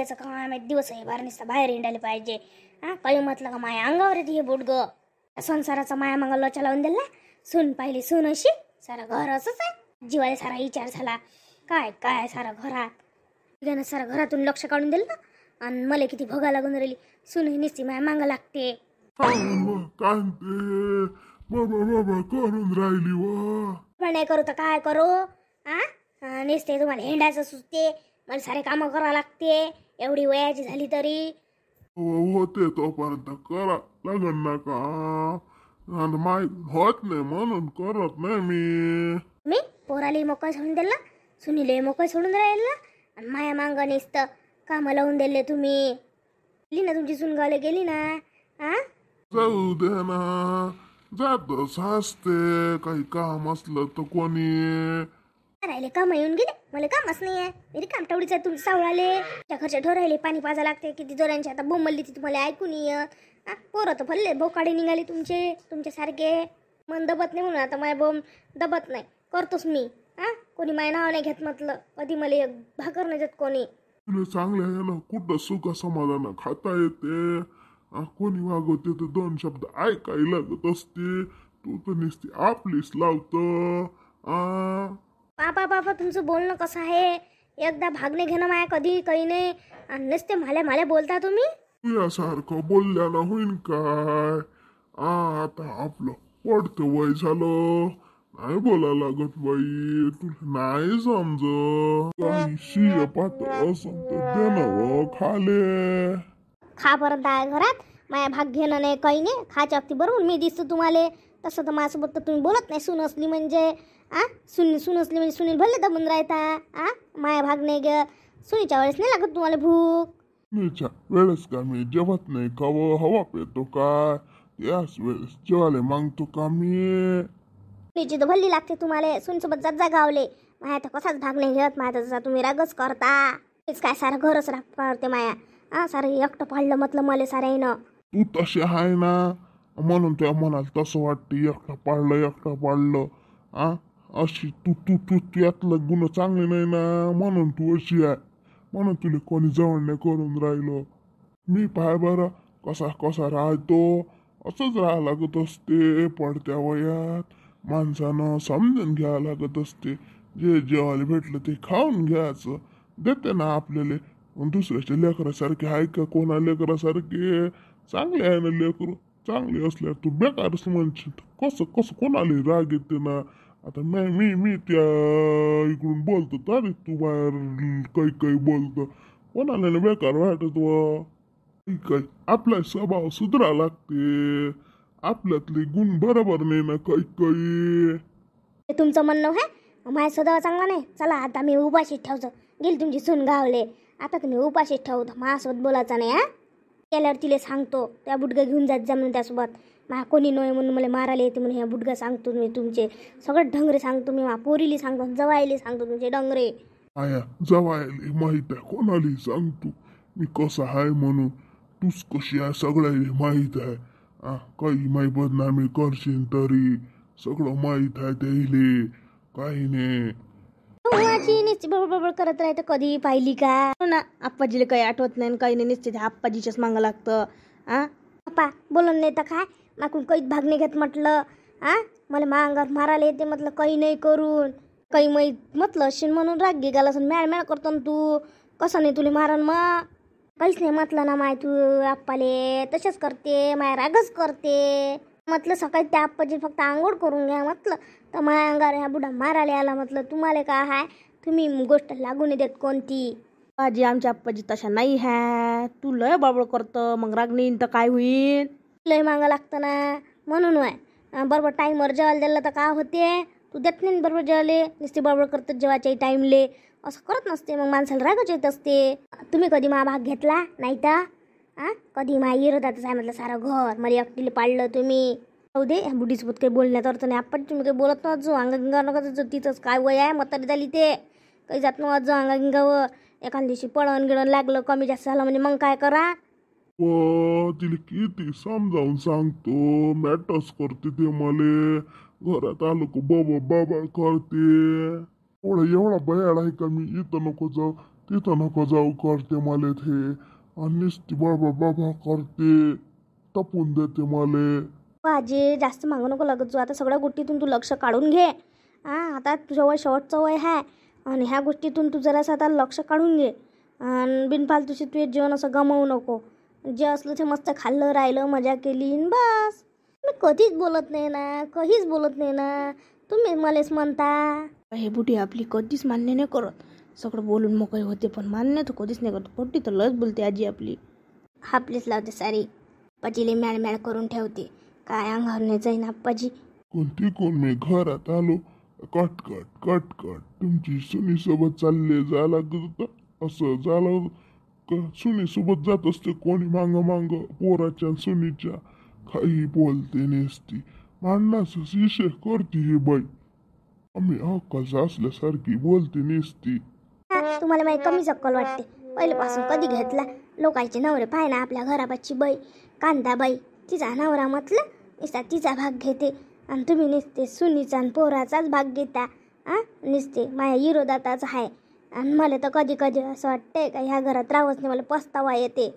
कवड्याचं काय माहिती दिवस आहे बाहेर नुसतं बाहेर हिंडायला पाहिजे. काही म्हटलं का माया अंगावर येते हे बुडग. संसाराचा माया मग लोचा लावून दिला. सून पाहिली सून अशी सारा घर असंच आहे. जीवाला सारा विचार झाला काय काय सारा घरात त्यानं सारा घरातून लक्ष काढून दिलं ना. आणि मला किती भोगा लागून राहिली. सून ही निसती माया मागं लागते. कांते बाबा करून राहिली व पण नाही करू तर काय करू. नेसते तुम्हाला हेंडायचं सुचते. मला सारे कामं करावं लागते. एवढी वयाची झाली तरी होते तोपर्यंत करा लागन ना का. आणि माय होत नाही म्हणून करत नाही मी पोराला मोकळं सोडून दिला. सुनीले मोकळं सोडून राहिलं. आणि माया मांग नेसतं कामं लावून दिले तुम्ही. गेली ना तुमची सुनगावला गेली ना. जाऊ दे ना जात सासते काही काम असलं तर कोणी राहिले काम येऊन गेले. मला कामच नाही आहे. मेरी काम तेवढीच आहे. तुमचे सावळाले त्या घरच्या ढोरायले पाणी पाजा लागते. किती जोरांची आता बोंबलली ती तुम्हाला ऐकून येत. पोरं तर भरले बोकाडे निघाले तुमच्यासारखे. मन दबत नाही म्हणून आता माय बोंब दबत नाही. करतोच मी. कोणी माय नाव नाही घेत म्हटलं. कधी मला भाकर नाही देत कोणी. चांगले आहे ना कुठं सुख समाधान खाता येते. कोणी वागवते तर दोन शब्द ऐकायला लागत असते. तू तर नुसती आपलीच लावतं. पापा तुमचं बोलणं कसं आहे. एकदा भागणे घेणं माया कधी काही नाही. आणि नसते मला बोलता तुम्ही. तुझ्यासारखं बोलल्यानं होईन काय. आता आपलं पडतं वय झालं. नाही बोला लागत बाई. तुला नाही समज काही शिय पात असं तर देणं खाले. खा परत आहे घरात. माया भाग घेणं नाही काही नाही. खाच्या अगदी बरोबर मी दिसतो तुम्हाला. तसं तर माझ्यासोबत तर तुम्ही बोलत नाही. सून असली म्हणजे सून असली म्हणजे सुनील भले दबून राहता. माया भाग नाही ग. सुनीच्या वेळेस नाही लागत तुम्हाला भूक. सुनीच्या वेळेस का मी जेवत नाही का व हवा पेतो काय. याच वेळेस जेवायला मागतो का मी. सुनीची तर भल्ली लागते तुम्हाला. सुनीसोबत जात जा गावले. माया तर कसाच भाग नाही घेत. माया तसा तुम्ही रागच करता. तेच काय सारं घरच राग पाडते माया. सारं एकटं पाडलं म्हटलं मला साऱ्यानं. तू तशी आहे ना म्हणून त्या मनाला तसं वाटते. एकटं पाडलं. अशी तू यातलं गुण चांगले नाही ना म्हणून तू अशी आहे. म्हणून तुला कोणी जवळ नाही करून राहिलो. मी पाय बरं कसा राहतो. असंच राहावं लागत असते. पडत्या वयात माणसानं समजून घ्यावं लागत असते. जे जेवायला भेटलं ते खाऊन घ्यायचं. देते ना आपल्याला. दुसऱ्याच्या लेकरासारखे आहे का कोणा लेकरासारखे. चांगले आहे ना लेकरू. चांगले असल्यावर तू बेकारच म्हणशील. कसं कोणाला राग येते ना. आता मी त्या इकडून बोलतो तरी तू बाहेर काही बोलतो. कोणाला बेकार वाटत व काही आपला स्वभाव सुधरा लागते. आपल्यातले गुण बरोबर नाही ना काही. ते तुमचं म्हणणं आहे. माझ्या सदैव चांगला नाही. चला आता मी उपाशीच ठेवतो. गेली तुमची सून गावले. आता तुम्ही उपाशीच ठेवतो. माझ्यासोबत बोलायचं नाही. केल्यावर तिला सांगतो त्या बुडगा घेऊन जात जा म्हणून त्यासोबत. मा कोणी नव्हे म्हणून मला मारायला येते म्हणून ह्या बुडगा सांगतो. मी तुमचे सगळे डंगरे सांगतो. मी पोरीली सांगतो. जवायले सांगतो तुमचे डंगरे. आया जवायले माहीत आहे. कोणाला सांगतो मी कसं आहे म्हणून. तूच कशी आहे सगळ्याला माहीत आहे. काही माही बदनामी करशील तरी सगळं माहीत आहे त्याले. काही नाही बडबड करत राहते. कधी पाहिली का ना आप्पाजीला काही आठवत नाही. काही नाही निसते आप्पाजीच्याच मागं लागतं. पप्पा बोलून नाही तर काय. माकून काहीच भाग नाही घेत म्हटलं. मला मांगावर मारायला येते म्हटलं. काही नाही करून काही माहीत म्हटलं असेल म्हणून राग गे गाला. मॅळ करतो ना तू. कसं नाही तुला मारण मग. काहीच नाही म्हटलं ना माय. तू आप्पाले तसेच करते. माया रागच करते म्हटलं. सकाळी त्या आप्पाजी फक्त आंघोळ करून घ्या म्हटलं. तर माया अंगावर ह्या बुडा मारायला आला म्हटलं. तुम्हाला काय आहे. तुम्ही गोष्ट लागू नाही देत कोणती. आजी आमच्या आप्पाजी तशा नाही है. तू लय बडबड करतं. मग राग नाही तर काय होईल. लय मागं लागतं ना म्हणून बरोबर टाईमवर जेवायला दिलं तर काय होते. तू देत नाही बरोबर जेवायले. नुसते बडबड करतात जेवायच्याही टाईमले. असं करत नसते. मग माणसाला रागच येत असते. तुम्ही कधी मा भाग घेतला नाही तर. कधी मा विरोधातच आहे म्हटलं सारं घर. मला एकटीला पाडलं तुम्ही. जाऊ दे बुढीसोबत काही बोलण्यात अर्थ नाही. आपण तुम्ही काही बोलत नव्हतो. अंगागिंगा नका तिथंच काय वय आहे. म्हातारी झाली ते काही जात नव्हतं अंगागिंगावर. एखाद्या दिवशी पळण गिळण लागलं कमी जास्त झालं म्हणजे मग काय करा. तिला किती समजावून सांगतो. मॅटर्स करते ते मले. घरात आलो का बाबा करते. एवढा बयाड आहे का मी. इथं नको जाऊ तिथं नको जाऊ करते मला ते आणि नुसती बाबा बाबा करते टपून देते मला. आजी जास्त मागू नको लागत. जो आता सगळ्या गोष्टीतून तू लक्ष काढून घे. आता तुझ्यावर शेवटचं वय आहे आणि ह्या गोष्टीतून तू जरासं आता लक्ष काढून घे आणि बिनफालतूशी तुझे जीवन असं गमावू नको. जे असलं ते मस्त खाल्लं राहिलं मजा केली न बस. मी कधीच बोलत नाही ना, कधीच बोलत नाही ना, तुम्ही मलाच म्हणता. हे बुटी आपली कधीच मान्य नाही करत. सगळं बोलून मोकळे होते पण मान्य तर कधीच नाही करत. पोटी तर लस बोलते आजी आपली. आपलीच लावते सारी. आप्पाजीले मॅड मॅड करून ठेवते. काय अंगावर नाही जाईन आप्पाजी. कोण मी घरात आलो कट कट कट कट तुमची सुनीसोबत चालले जा लागत होतं असं झालं. सुनीसोबत जात असते कोणी मांग पोराच्या आणि सुनीच्या काही बोलते नसती. भांडणाचाच विषय करते ही बाई. आम्ही हक्काचं असल्यासारखी बोलते नसती. तुम्हाला माहिती कमी अक्कल वाटते. पहिल्यापासून कधी घेतला. लोकांचे नवरे पाय ना आपल्या घरापाची बाई कांदाबाई तिचा नवरा म्हटलं निसता तिचा भाग घेते आणि तुम्ही निसते सुनीचा आणि पोराचाच भाग घेता. निसते माझ्या विरोधातच आहे. आणि मला तर कधी कधी असं वाटतंय का ह्या घरात राहूच नाही. मला पस्तावा येते.